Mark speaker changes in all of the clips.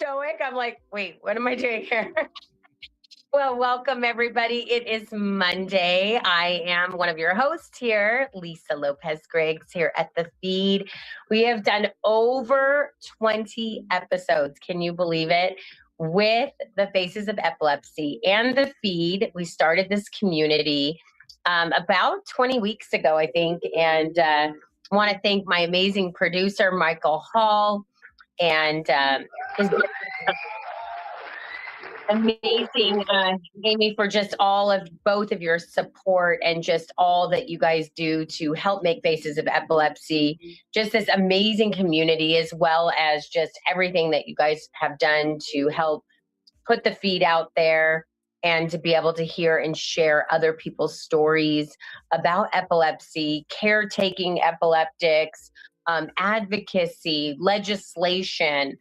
Speaker 1: stoic. I'm like, wait, what am I doing here? Well, welcome everybody. It is Monday. I am one of your hosts here, Lisa Lopez Griggs, here at the F.E.E.D. We have done over 20 episodes. Can you believe it? With the Faces of Epilepsy and the F.E.E.D. We started this community about 20 weeks ago, I think. And I want to thank my amazing producer, Michael Hall, and his amazing, Amy, for just all of both of your support and just all that you guys do to help make Faces of Epilepsy just this amazing community, as well as just everything that you guys have done to help put the F.E.E.D out there and to be able to hear and share other people's stories about epilepsy, caretaking epileptics, advocacy, legislation.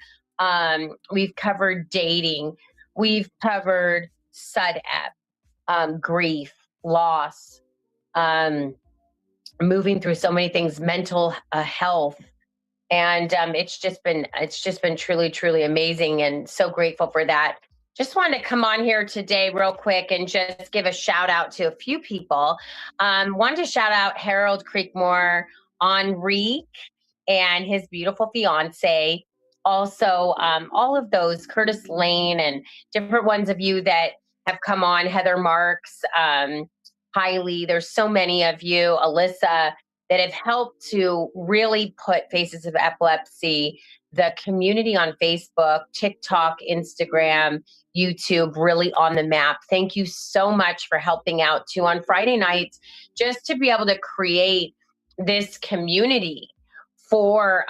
Speaker 1: We've covered dating. We've covered SUDEP, grief, loss, moving through so many things, mental health. And it's just been truly, truly amazing, and so grateful for that. Just wanted to come on here today real quick and just give a shout out to a few people. Wanted to shout out Harold Creekmore, Enrique, and his beautiful fiance. Also, all of those, Curtis Lane, and different ones of you that have come on, Heather Marks, Kylie. There's so many of you, Alyssa, that have helped to really put Faces of Epilepsy, the community on Facebook, TikTok, Instagram, YouTube, really on the map. Thank you so much for helping out too on Friday nights, just to be able to create this community for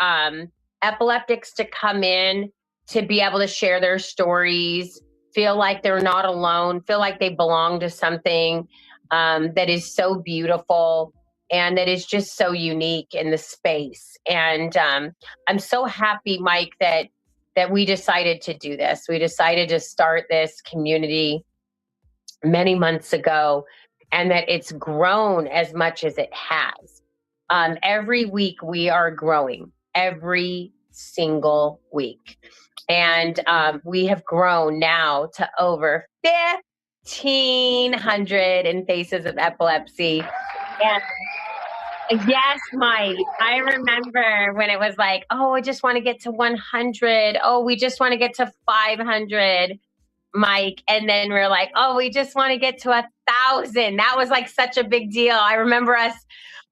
Speaker 1: epileptics to come in, to be able to share their stories, feel like they're not alone, feel like they belong to something that is so beautiful and that is just so unique in the space. And I'm so happy, Mike, that we decided to do this. We decided to start this community many months ago, and that it's grown as much as it has. Every week we are growing, every single week. And we have grown now to over 1,500 in Faces of Epilepsy. And yes, Mike, I remember when it was like, oh, I just want to get to 100. Oh, we just want to get to 500, Mike. And then we're like, oh, we just want to get to 1,000. That was like such a big deal. I remember us,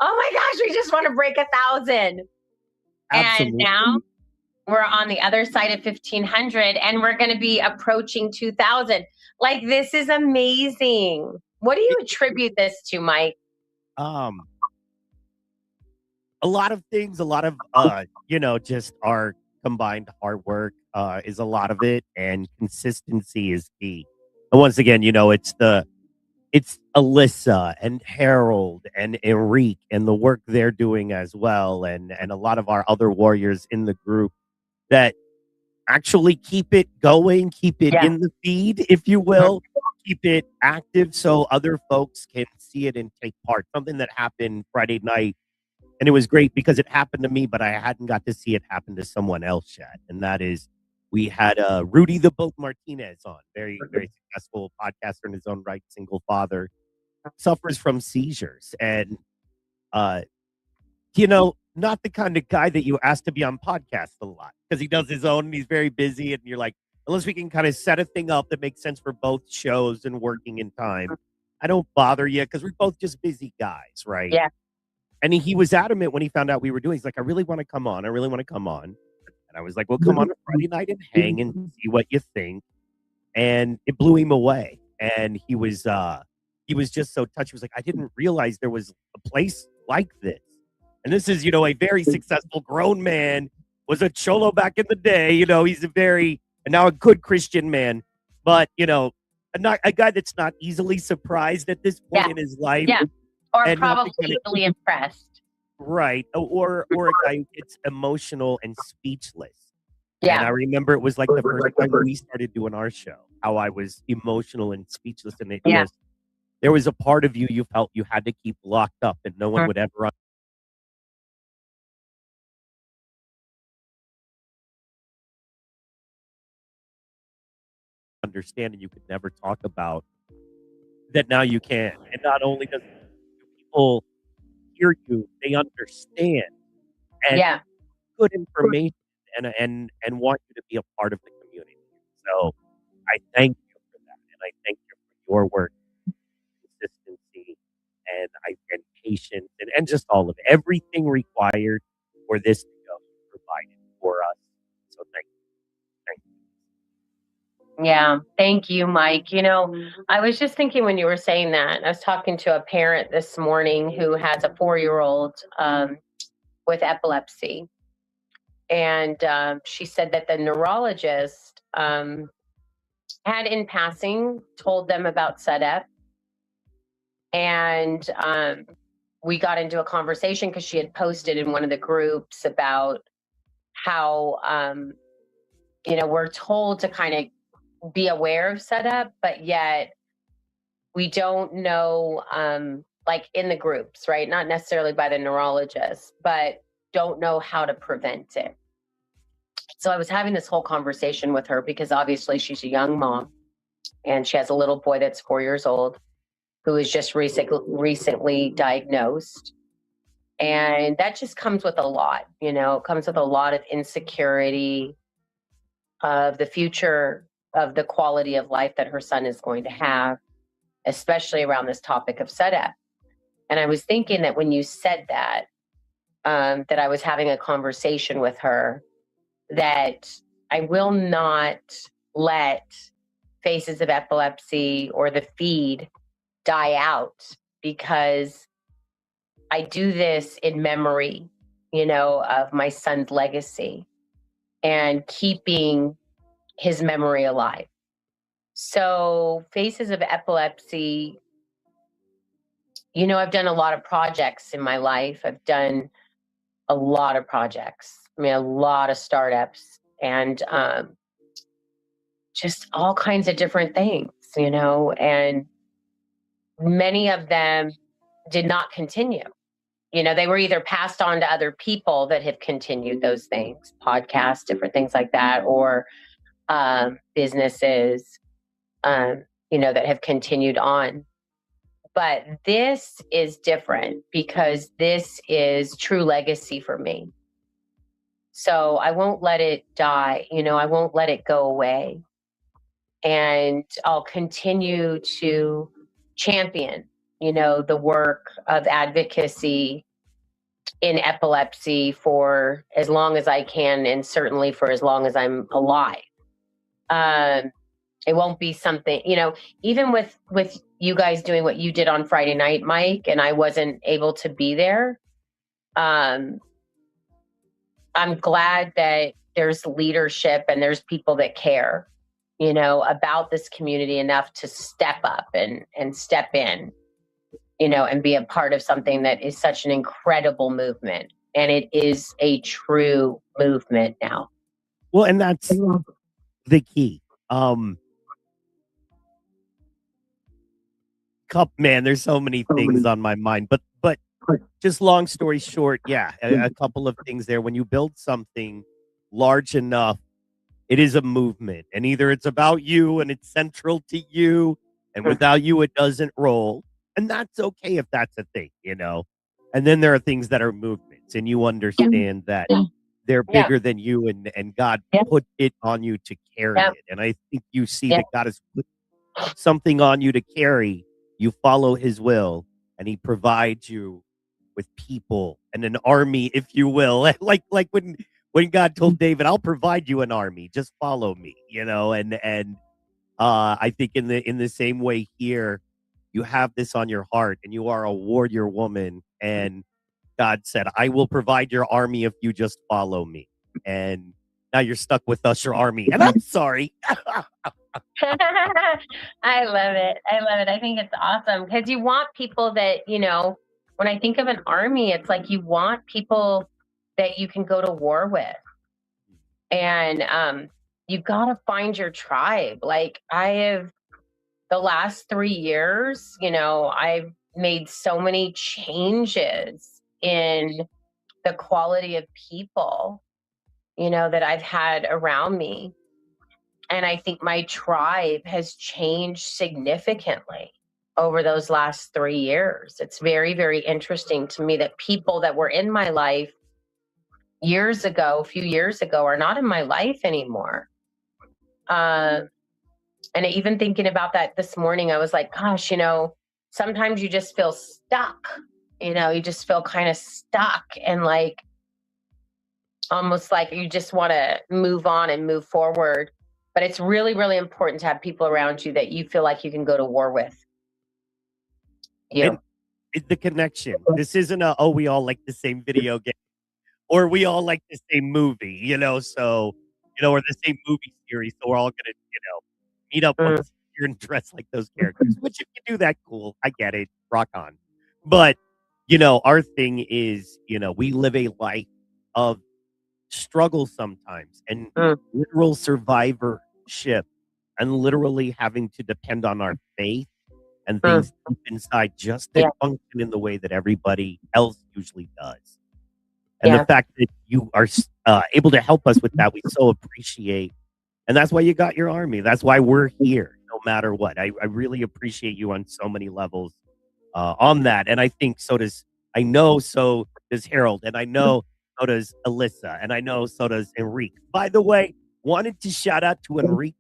Speaker 1: oh my gosh, we just want to break 1,000.
Speaker 2: Absolutely.
Speaker 1: And now we're on the other side of 1,500, and we're going to be approaching 2,000. Like, this is amazing. What do you attribute this to, Mike?
Speaker 2: A lot of things, a lot of, just our combined hard work is a lot of it, and consistency is key. And once again, it's Alyssa and Harold and Enrique and the work they're doing as well. And a lot of our other warriors in the group that actually keep it going, keep it in the feed, if you will, keep it active so other folks can see it and take part. Something that happened Friday night. And it was great because it happened to me, but I hadn't got to see it happen to someone else yet. And that is, we had Rudy the Boat Martinez on, very, very successful podcaster in his own right, single father, suffers from seizures. And, not the kind of guy that you ask to be on podcasts a lot, because he does his own and he's very busy. And you're like, unless we can kind of set a thing up that makes sense for both shows and working in time, I don't bother you, because we're both just busy guys, right?
Speaker 1: Yeah.
Speaker 2: And he was adamant when he found out we were doing. He's like, I really want to come on. And I was like, well, come on a Friday night and hang and see what you think. And it blew him away. And he was just so touched. He was like, I didn't realize there was a place like this. And this is, a very successful grown man, was a cholo back in the day. He's and now a good Christian man, but, not a guy that's not easily surprised at this point in his life.
Speaker 1: Yeah. Or probably easily impressed.
Speaker 2: Right. Or a guy who gets emotional and speechless.
Speaker 1: Yeah.
Speaker 2: And I remember it was like the first time we started doing our show, how I was emotional and speechless. And there was a part of you felt you had to keep locked up and no one would ever understand and you could never talk about, that now you can. And not only do people hear you, they understand and
Speaker 1: Yeah.
Speaker 2: good information and want you to be a part of the community. So I thank you for that, and I thank you for your work, consistency, and patience, and just all of it. Everything required for this to go provided for us. So thank you.
Speaker 1: Yeah. Thank you, Mike. I was just thinking when you were saying that, I was talking to a parent this morning who has a 4-year-old with epilepsy. And she said that the neurologist had in passing told them about SUDEP. And we got into a conversation because she had posted in one of the groups about how, we're told to kind of be aware of SUDEP, but yet we don't know, like in the groups, right? Not necessarily by the neurologist, but don't know how to prevent it. So I was having this whole conversation with her because obviously she's a young mom and she has a little boy that's 4 years old who is just recently diagnosed. And that just comes with a lot, it comes with a lot of insecurity of the future, of the quality of life that her son is going to have, especially around this topic of SUDEP. And I was thinking that when you said that, that I was having a conversation with her, that I will not let Faces of Epilepsy or the F.E.E.D die out, because I do this in memory, of my son's legacy and keeping his memory alive. So Faces of Epilepsy, I've done a lot of projects in my life. I've done a lot of projects. I mean, a lot of startups and just all kinds of different things, and many of them did not continue. They were either passed on to other people that have continued those things, podcasts, different things like that, or businesses, that have continued on. But this is different because this is true legacy for me. So I won't let it die. I won't let it go away. And I'll continue to champion, the work of advocacy in epilepsy for as long as I can, and certainly for as long as I'm alive. It won't be something, even with you guys doing what you did on Friday night, Mike, and I wasn't able to be there. I'm glad that there's leadership and there's people that care, about this community enough to step up and step in, and be a part of something that is such an incredible movement. And it is a true movement now.
Speaker 2: Well, and that's the key. Man, there's so many things on my mind, but just long story short, yeah, a couple of things there. When you build something large enough, it is a movement, and either it's about you and it's central to you, and without you, it doesn't roll. And that's okay if that's a thing, And then there are things that are movements, and you understand that they're bigger than you, and God put it on you to carry it. And I think you see that God has put something on you to carry. You follow his will, and he provides you with people and an army, if you will. like when God told David, I'll provide you an army, just follow me, and I think in the same way here, you have this on your heart and you are a warrior woman, and God said, I will provide your army if you just follow me. And now you're stuck with us, your army. And I'm sorry.
Speaker 1: I love it. I think it's awesome because you want people that, when I think of an army, it's like you want people that you can go to war with. And you got to find your tribe. Like the last 3 years, I've made so many changes in the quality of people, that I've had around me. And I think my tribe has changed significantly over those last 3 years. It's very, very interesting to me that people that were in my life years ago, a few years ago, are not in my life anymore. And even thinking about that this morning, I was like, gosh, sometimes you just feel stuck. You just feel kind of stuck and like almost like you just want to move on and move forward. But it's really, really important to have people around you that you feel like you can go to war with.
Speaker 2: And the connection. This isn't we all like the same video game, or we all like the same movie, so, or the same movie series. So we're all going to, meet up once a year and dress like those characters, which if you do that, cool. I get it. Rock on. But, our thing is, we live a life of struggle sometimes and literal survivorship and literally having to depend on our faith and things deep inside just to function in the way that everybody else usually does. And the fact that you are able to help us with that, we so appreciate. And that's why you got your army. That's why we're here, no matter what. I really appreciate you on so many levels on that. And I think so does Harold. And I know so does Alyssa. And I know so does Enrique. By the way, wanted to shout out to Enrique's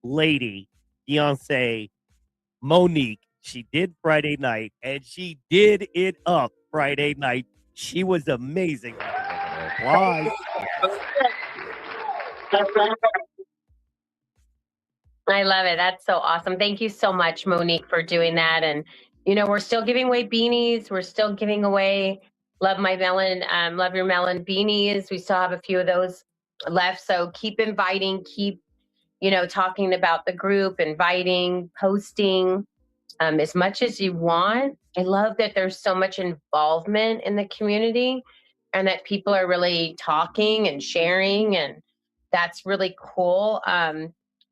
Speaker 2: lady, fiance, Monique. She did Friday night, and she did it up Friday night. She was amazing. Applause.
Speaker 1: I love it. That's so awesome. Thank you so much, Monique, for doing that. And, we're still giving away beanies. We're still giving away Love My Melon, Love Your Melon beanies. We still have a few of those left. So keep inviting, keep, talking about the group, inviting, posting as much as you want. I love that there's so much involvement in the community and that people are really talking and sharing, and that's really cool.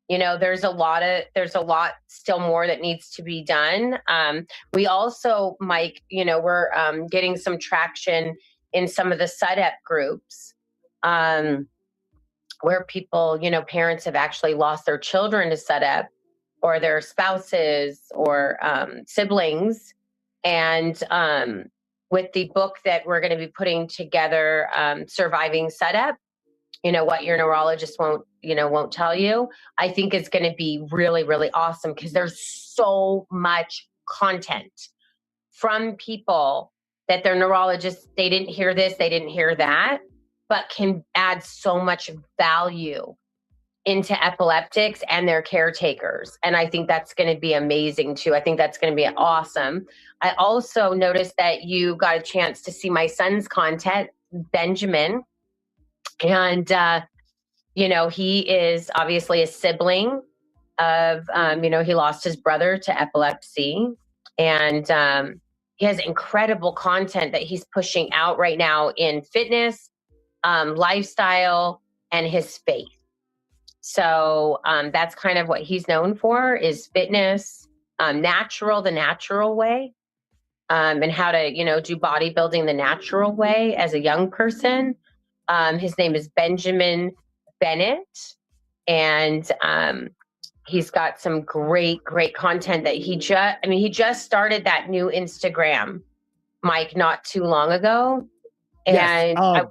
Speaker 1: There's a lot still more that needs to be done. We also, Mike, we're getting some traction in some of the SUDEP groups where people, parents have actually lost their children to SUDEP or their spouses or siblings. And with the book that we're going to be putting together, Surviving SUDEP, what your neurologist won't tell you, I think it's going to be really, really awesome because there's so much content from people that their neurologists, they didn't hear this, they didn't hear that, but can add so much value into epileptics and their caretakers. And I think that's going to be amazing too. I think that's going to be awesome. I also noticed that you got a chance to see my son's content, Benjamin. And, he is obviously a sibling of, he lost his brother to epilepsy. And he has incredible content that he's pushing out right now in fitness, lifestyle, and his faith. So that's kind of what he's known for, is fitness, the natural way, and how to, do bodybuilding the natural way as a young person. His name is Benjamin Bennett, and he's got some great content that he just started that new Instagram, Mike, not too long ago. And
Speaker 2: I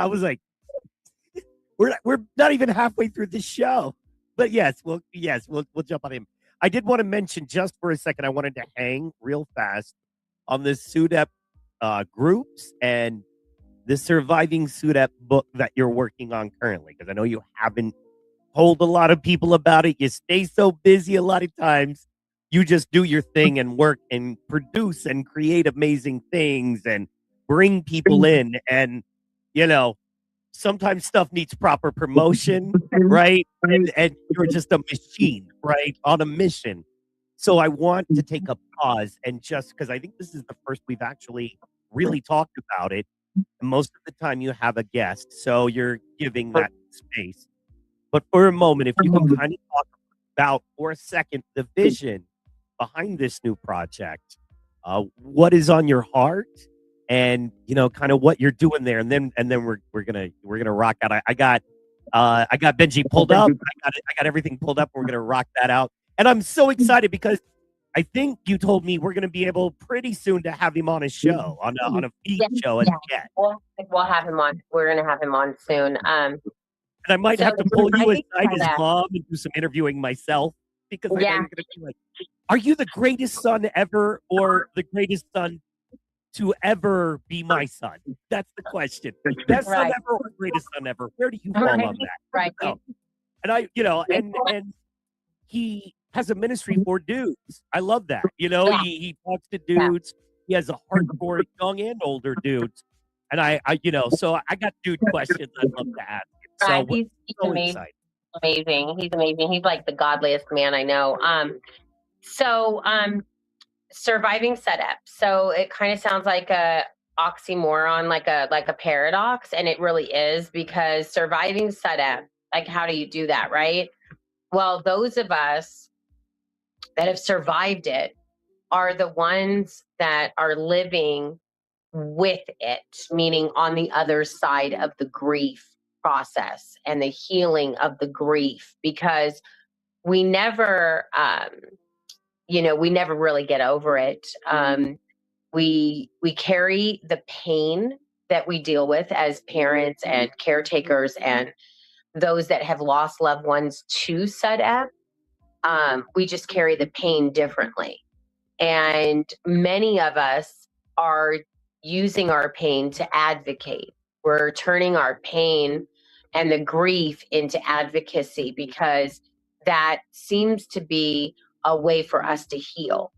Speaker 2: was like, we're not even halfway through the show, but we'll jump on him. I did want to mention just for a second, I wanted to hang real fast on the SUDEP groups and the Surviving SUDEP book that you're working on currently, because I know you haven't told a lot of people about it. You stay so busy a lot of times. You just do your thing and work and produce and create amazing things and bring people in. And, sometimes stuff needs proper promotion, right? And you're just a machine, right? On a mission. So I want to take a pause and just because I think this is the first we've actually really talked about it. Most of the time you have a guest, so you're giving that space. But for a moment, if you can kind of talk about for a second the vision behind this new project, what is on your heart, and kind of what you're doing there, and then we're gonna rock out. I got I got Benji pulled up. I got everything pulled up. We're gonna rock that out, and I'm so excited because I think you told me we're gonna be able pretty soon to have him on a show on a F.E.E.D show as a guest.
Speaker 1: We'll have him on. We're gonna have him on soon.
Speaker 2: And I might have to pull you aside his mom and do some interviewing myself because I know you're gonna be like, "Are you the greatest son ever, or the greatest son to ever be my son?" That's the question. Best son ever or greatest son ever? Where do you fall on that?
Speaker 1: Right.
Speaker 2: So, and I, and he has a ministry for dudes. I love that. He talks to dudes. He has a heart for young and older dudes. And I so I got dude questions I'd love to ask him. So
Speaker 1: he's
Speaker 2: so
Speaker 1: amazing. He's amazing. He's like the godliest man I know. Surviving SUDEP. So it kind of sounds like a oxymoron, like a paradox, and it really is, because surviving SUDEP, like, how do you do that, right? Well, those of us that have survived it are the ones that are living with it, meaning on the other side of the grief process and the healing of the grief, because we never we never really get over it. We carry the pain that we deal with as parents and caretakers and those that have lost loved ones to SUDEP. We just carry the pain differently. And many of us are using our pain to advocate. We're turning our pain and the grief into advocacy, because that seems to be a way for us to heal.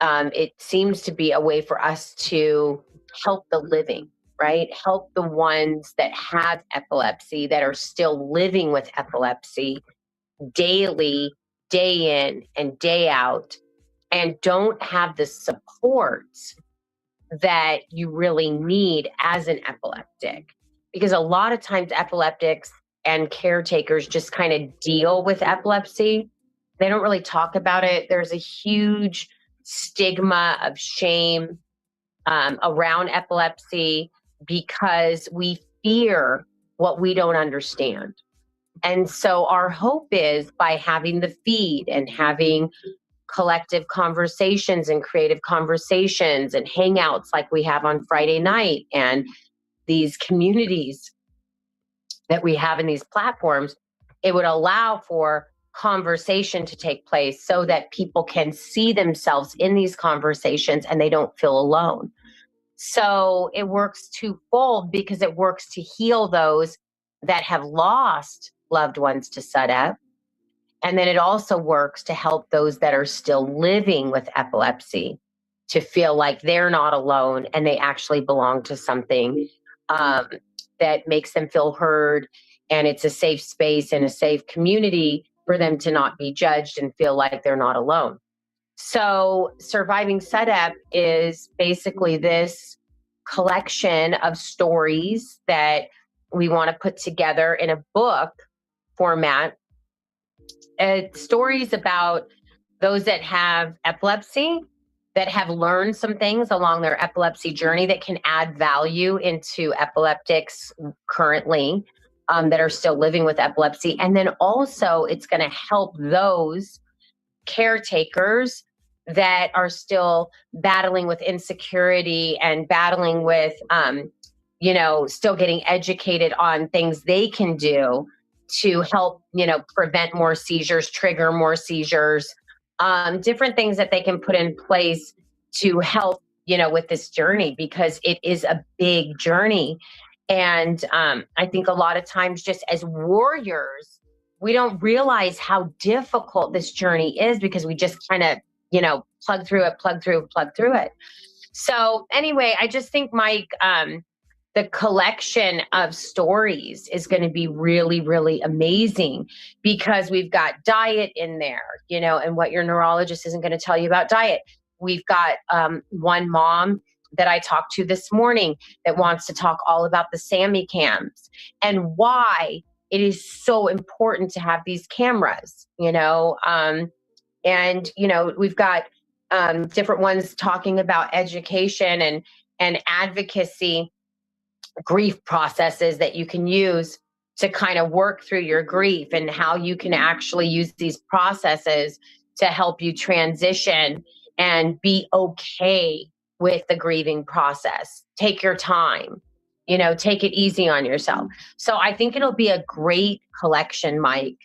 Speaker 1: It seems to be a way for us to help the living, right? Help the ones that have epilepsy, that are still living with epilepsy daily, day in and day out, and don't have the supports that you really need as an epileptic. Because a lot of times epileptics and caretakers just kind of deal with epilepsy. They don't really talk about it. There's a huge stigma of shame around epilepsy, because we fear what we don't understand. And so our hope is, by having the F.E.E.D and having collective conversations and creative conversations and hangouts like we have on Friday night, and these communities that we have in these platforms, it would allow for conversation to take place so that people can see themselves in these conversations and they don't feel alone. So it works twofold, because it works to heal those that have lost loved ones to SUDEP. And then it also works to help those that are still living with epilepsy to feel like they're not alone and they actually belong to something that makes them feel heard. And it's a safe space and a safe community for them to not be judged and feel like they're not alone. So Surviving SUDEP is basically this collection of stories that we want to put together in a book format. Stories about those that have epilepsy, that have learned some things along their epilepsy journey that can add value into epileptics currently that are still living with epilepsy. And then also it's going to help those caretakers that are still battling with insecurity and battling with, still getting educated on things they can do to help, prevent more seizures, trigger more seizures, different things that they can put in place to help, with this journey, because it is a big journey. And I think a lot of times, just as warriors, we don't realize how difficult this journey is, because we just kind of, plug through it. So anyway, I just think, Mike, the collection of stories is going to be really, really amazing, because we've got diet in there, and what your neurologist isn't going to tell you about diet. We've got one mom that I talked to this morning that wants to talk all about the SAMI cams and why it is so important to have these cameras, and, we've got different ones talking about education and advocacy, grief processes that you can use to kind of work through your grief, and how you can actually use these processes to help you transition and be okay with the grieving process. Take your time, take it easy on yourself. So I think it'll be a great collection, Mike,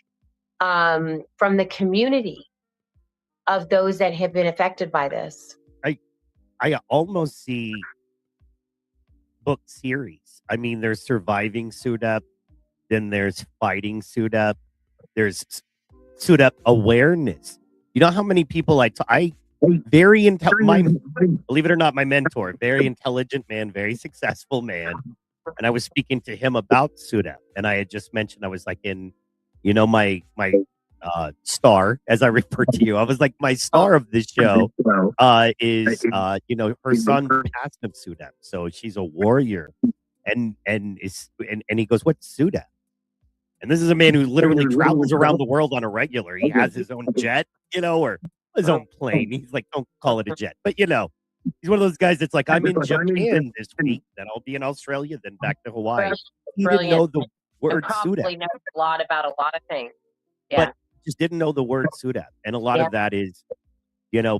Speaker 1: from the community of those that have been affected by this.
Speaker 2: I almost see book series. I mean, there's Surviving SUDEP, then there's Fighting SUDEP, there's SUDEP Awareness. You know how many people very intelligent, believe it or not, my mentor, very intelligent man, very successful man. And I was speaking to him about SUDEP, and I had just mentioned, I was like, my star, as I refer to you, I was like, my star of this show is her son passed of SUDEP, so she's a warrior, and he goes, what's SUDEP? And this is a man who literally travels around the world on a regular. He has his own jet, or his own plane. He's like, don't call it a jet, but he's one of those guys that's like, I'm in Japan this week, then I'll be in Australia, then back to Hawaii. He didn't know the word SUDEP.
Speaker 1: Probably knows a lot about a lot of things. Yeah.
Speaker 2: But just didn't know the word SUDEP. And a lot of that is,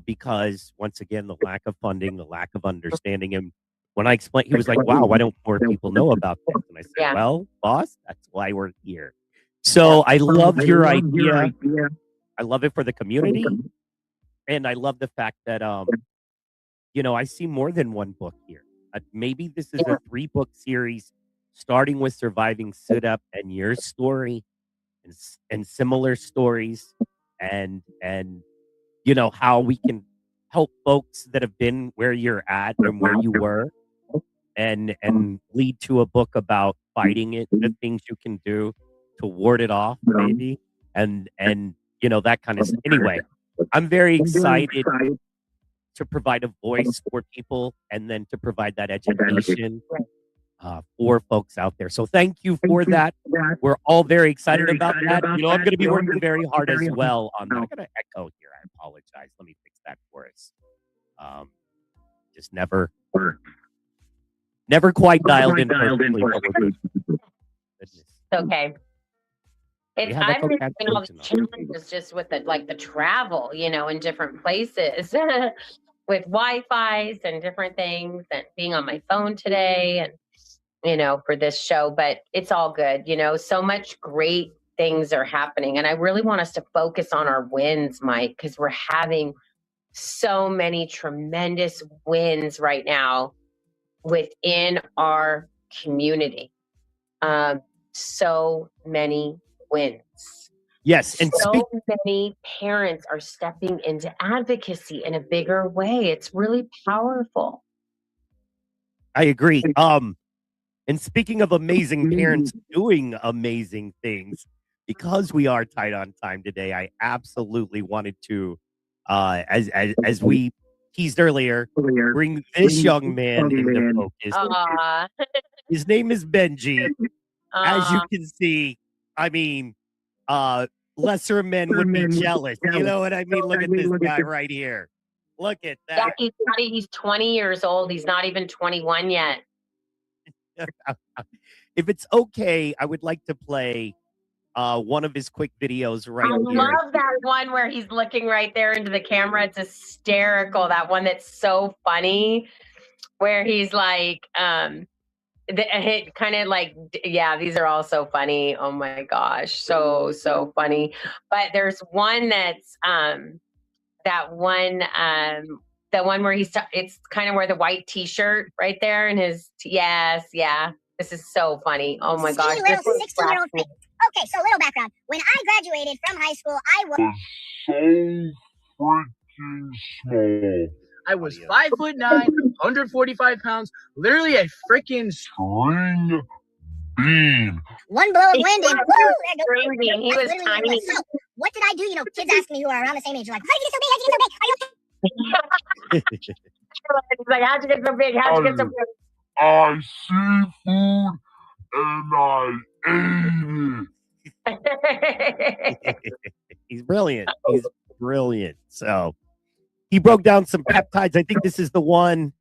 Speaker 2: because once again, the lack of funding, the lack of understanding him. When I explained, he was like, wow, why don't more people know about this? And I said, well, boss, that's why we're here. So I loved your idea. I love it for the community. And I love the fact that, I see more than one book here. Maybe this is a 3-book series, starting with Surviving SUDEP and your story, and similar stories, and how we can help folks that have been where you're at and where you were, and lead to a book about fighting it, the things you can do to ward it off, maybe, and that kind of stuff. Anyway, I'm very excited to provide a voice for people, and then to provide that education for folks out there. So thank you for that. We're all very excited about that. I'm going to be working very hard as well on that. I'm going to echo here. I apologize. Let me fix that for us. Just never quite dialed in perfectly.
Speaker 1: It's okay. I've been doing all these challenges just with the travel, in different places with Wi-Fi's and different things, and being on my phone today, and for this show, but it's all good. So much great things are happening. And I really want us to focus on our wins, Mike, because we're having so many tremendous wins right now within our community. So many wins.
Speaker 2: Yes. And
Speaker 1: so many parents are stepping into advocacy in a bigger way. It's really powerful.
Speaker 2: I agree. And speaking of amazing parents doing amazing things, because we are tight on time today, I absolutely wanted to, as we teased earlier, bring this young man into focus. His name is Benji. As you can see, I mean, lesser men would be jealous. You know what I mean? Look at this guy right here. Look at that.
Speaker 1: Yeah, he's 20 years old. He's not even 21 yet.
Speaker 2: If it's okay, I would like to play one of his quick videos right here.
Speaker 1: I love that one where he's looking right there into the camera. It's hysterical. That one that's so funny, where he's like, kind of like, yeah, these are all so funny. Oh my gosh, so funny. But there's one that's the one where it's kind of where the white T-shirt right there, and his yes, yeah. This is so funny. Oh my gosh.
Speaker 3: Little 16-year-old thing. Okay, so little background. When I graduated from high school, I was
Speaker 4: so freaking small. I was 5'9", 145 pounds, literally a freaking string bean.
Speaker 3: One blow of wind and woo!
Speaker 1: He was tiny.
Speaker 3: So, what did I do? Kids ask me who are around the same age, like, how did you get so big? How'd you get so big? Are you okay?
Speaker 1: He's like, how'd you get so big? How'd you get so big?
Speaker 4: I see food and I ate it.
Speaker 2: He's brilliant. He's brilliant. So he broke down some peptides. I think this is the one.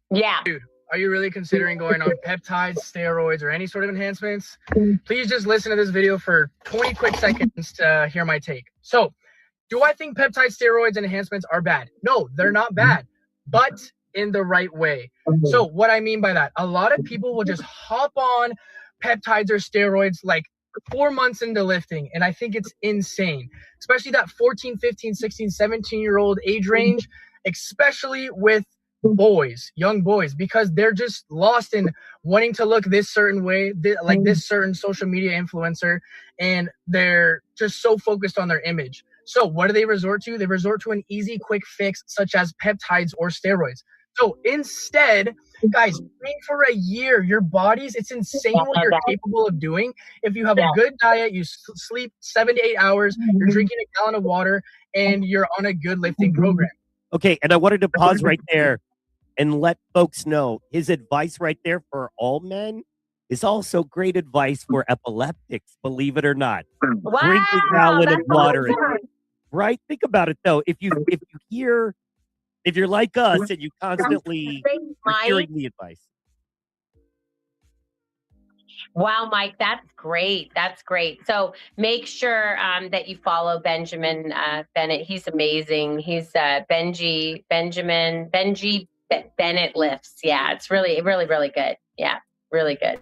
Speaker 1: Yeah.
Speaker 4: Dude,
Speaker 5: are you really considering going on peptides, steroids, or any sort of enhancements? Please just listen to this video for 20 quick seconds to hear my take. So, do I think peptide, steroids, and enhancements are bad? No, they're not bad, but in the right way. So what I mean by that, a lot of people will just hop on peptides or steroids like 4 months into lifting, and I think it's insane, especially that 14, 15, 16, 17-year-old age range, especially with boys, young boys, because they're just lost in wanting to look this certain way, like this certain social media influencer, and they're just so focused on their image. So what do they resort to? They resort to an easy, quick fix, such as peptides or steroids. So instead, guys, train for a year. Your bodies, it's insane what you're capable of doing. If you have a good diet, you sleep 7 to 8 hours, you're drinking a gallon of water, and you're on a good lifting program.
Speaker 2: Okay, and I wanted to pause right there and let folks know his advice right there for all men is also great advice for epileptics, believe it or not.
Speaker 1: Wow,
Speaker 2: drink a gallon of water.
Speaker 1: awesome.
Speaker 2: Right? Think about it though. If you're like us and you constantly are hearing the advice.
Speaker 1: Wow, Mike, that's great. That's great. So make sure that you follow Benjamin Bennett. He's amazing. He's Benji Bennett lifts. Yeah, it's really, really, really good. Yeah, really good.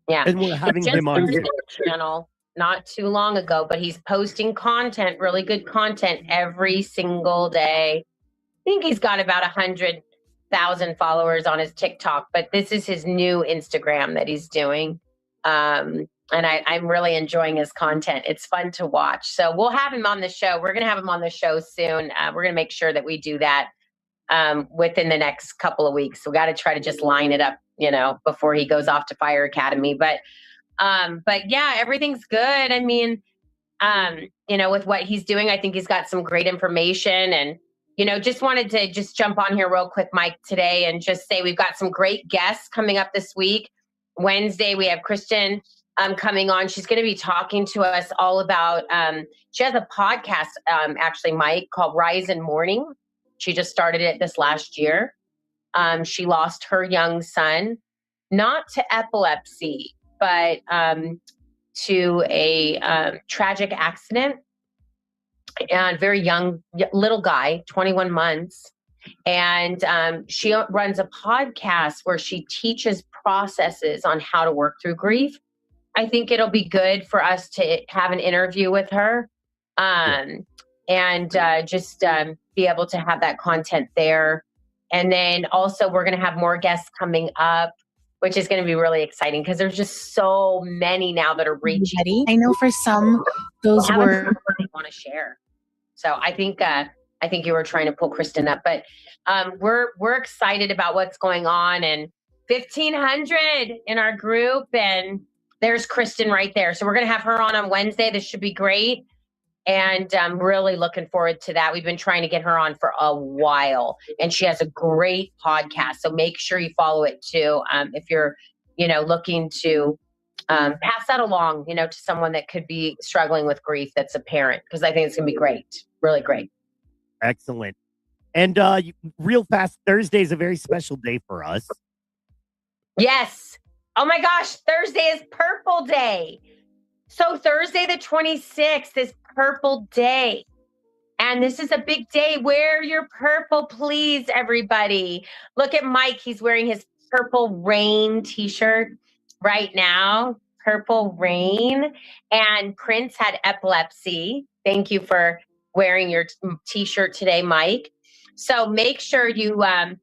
Speaker 1: Yeah.
Speaker 2: And we're having him on here.
Speaker 1: Channel not too long ago, but he's posting content, really good content every single day. I think he's got about 100,000 followers on his TikTok, but this is his new Instagram that he's doing. And I'm really enjoying his content. It's fun to watch. So we'll have him on the show. We're going to have him on the show soon. We're going to make sure that we do that within the next couple of weeks. So we got to try to just line it up, before he goes off to Fire Academy. But yeah, everything's good. I mean, with what he's doing, I think he's got some great information, and, just wanted to just jump on here real quick, Mike, today and just say we've got some great guests coming up this week. Wednesday, we have Kristen coming on. She's going to be talking to us all about, she has a podcast, actually, Mike, called Rise in Mourning. She just started it this last year. She lost her young son, not to epilepsy, but to a tragic accident. And very young, little guy, 21 months. And she runs a podcast where she teaches processes on how to work through grief. I think it'll be good for us to have an interview with her and just be able to have that content there. And then also we're going to have more guests coming up, which is going to be really exciting because there's just so many now that are reaching.
Speaker 6: I know for some, those were
Speaker 1: I want to share. So I think you were trying to pull Kristen up, but we're excited about what's going on, and 1,500 in our group, and there's Kristen right there. So we're going to have her on Wednesday. This should be great. And I'm really looking forward to that. We've been trying to get her on for a while, and she has a great podcast. So make sure you follow it too. If you're, looking to pass that along, to someone that could be struggling with grief that's a parent, because I think it's going to be great. Really great.
Speaker 2: Excellent. And real fast, Thursday is a very special day for us.
Speaker 1: Yes. Oh my gosh. Thursday is Purple Day. So Thursday the 26th is Purple Day. And this is a big day. Wear your purple, please, everybody. Look at Mike. He's wearing his Purple Rain t-shirt right now. Purple Rain. And Prince had epilepsy. Thank you for wearing your t-shirt today, Mike. So make sure you wear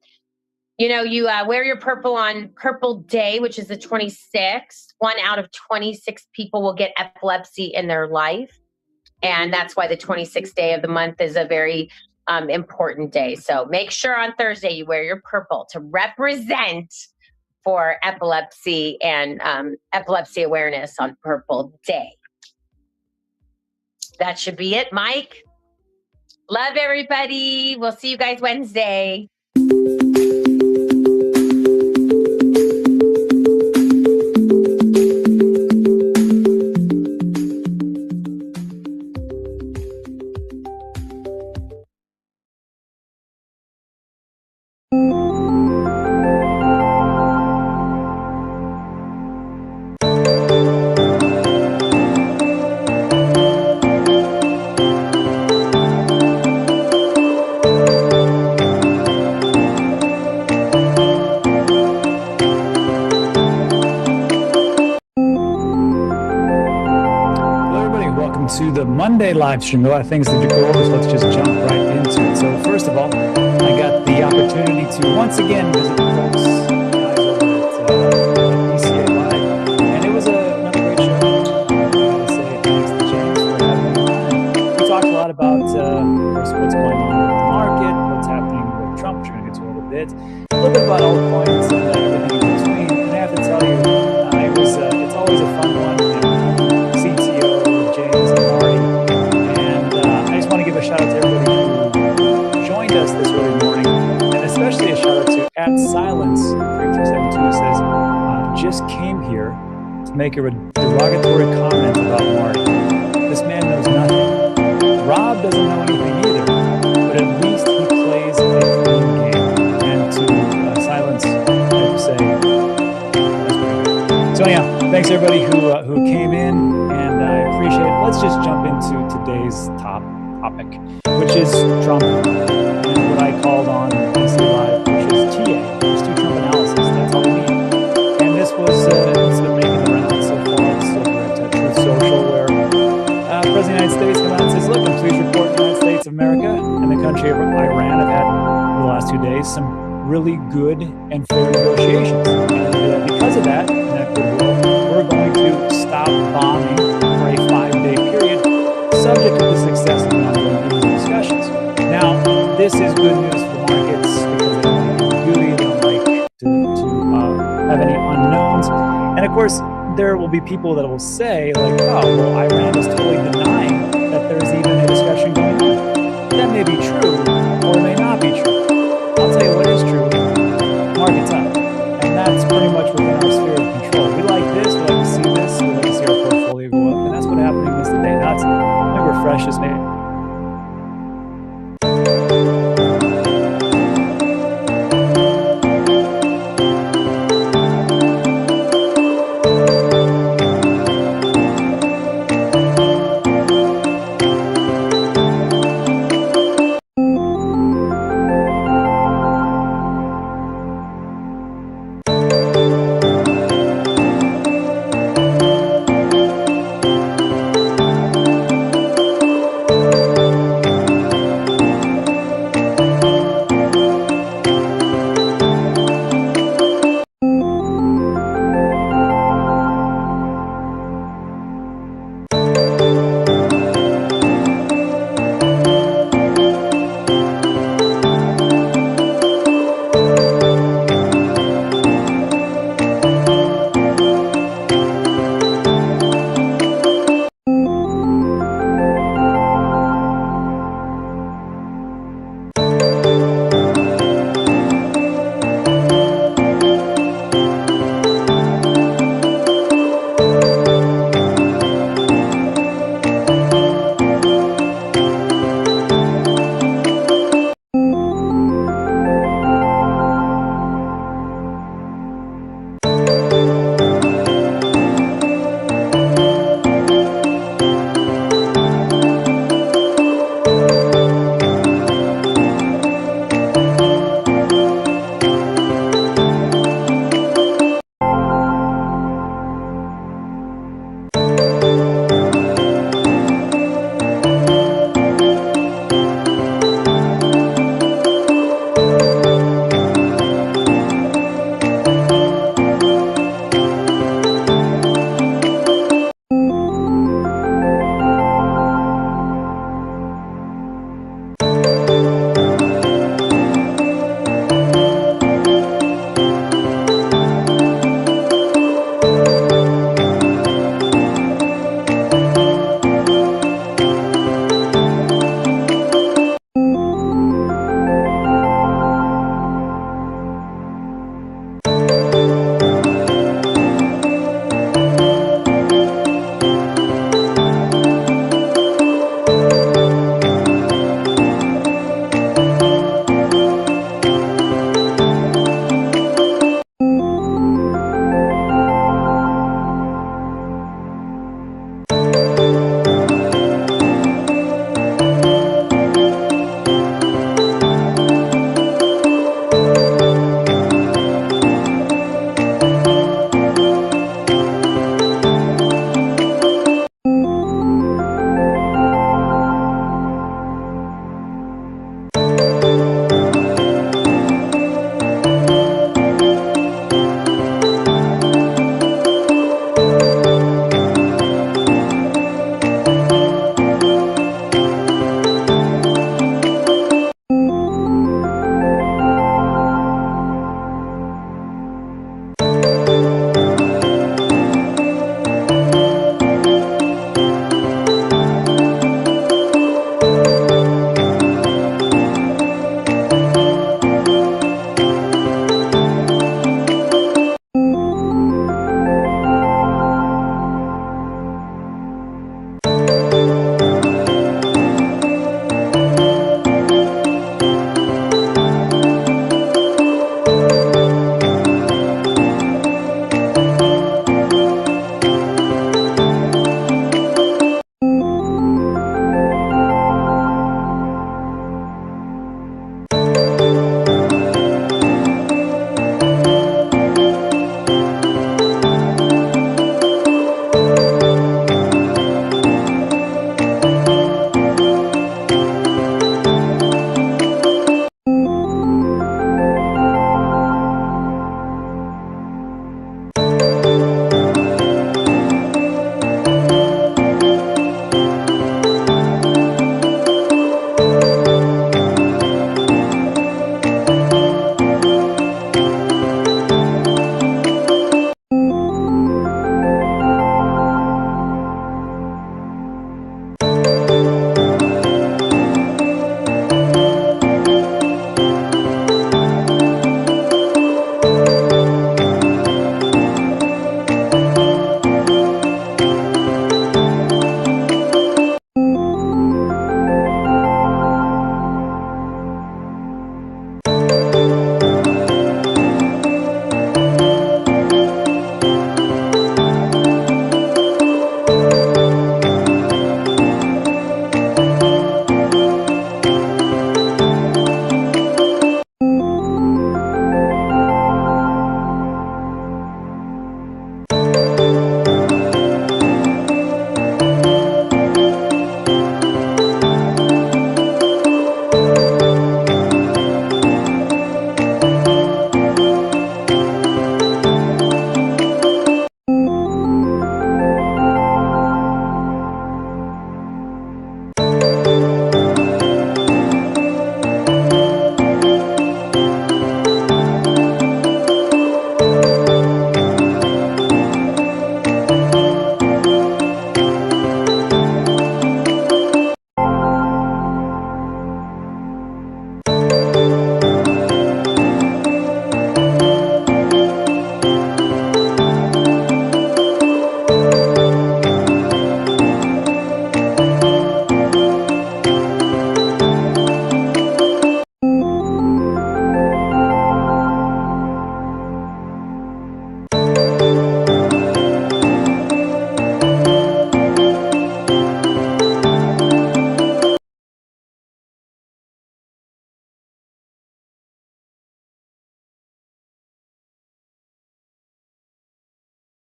Speaker 1: your purple on Purple Day, which is the 26th. 1 out of 26 people will get epilepsy in their life. And that's why the 26th day of the month is a very important day. So make sure on Thursday you wear your purple to represent for epilepsy and epilepsy awareness on Purple Day. That should be it, Mike. Love everybody. We'll see you guys Wednesday.
Speaker 7: Monday live stream. A lot of things to go over, so let's just jump right into it. So first of all, I got the opportunity to once again visit the folks guys over at PCA Live, and it was another great show. I gotta say thanks to James for having me on. We talked a lot about of course, what's going on with the market, what's happening with Trump, which we're going to get to a little bit about altcoins and everything in between. And I have to tell you, it's always a fun one. CTO, James, and Marty. And I just want to give a shout out to everybody who joined us this early morning, and especially a shout out to @Silence3272 who says, just came here to make a derogatory comment about Marty. This man knows nothing. Rob doesn't know anything either, but at least he plays a clean game. And to Silence, I have to say, that's pretty good. So anyhow, thanks everybody who came in, and I appreciate it. Let's just jump into today's topic, which is Trump, and what I called on PC Live, which is TA, which is Trump analysis. That's all we need. And this was it's been making the rounds so far. It's over at Truth Social, where President of the United States comes out and says, look, I'm pleased to report the United States of America and the country of Iran have had, over the last 2 days, some really good and fair negotiations. And because of that, and that goodwill, we're going to stop bombing for a 5-day period, subject to the success of the ongoing meetings and discussions. Now, this is good news for the markets because they don't like ambiguity, they don't like to have any unknowns. And of course, there will be people that will say, like, oh, well, Iran is totally denying that there's even a discussion going on. That may be true,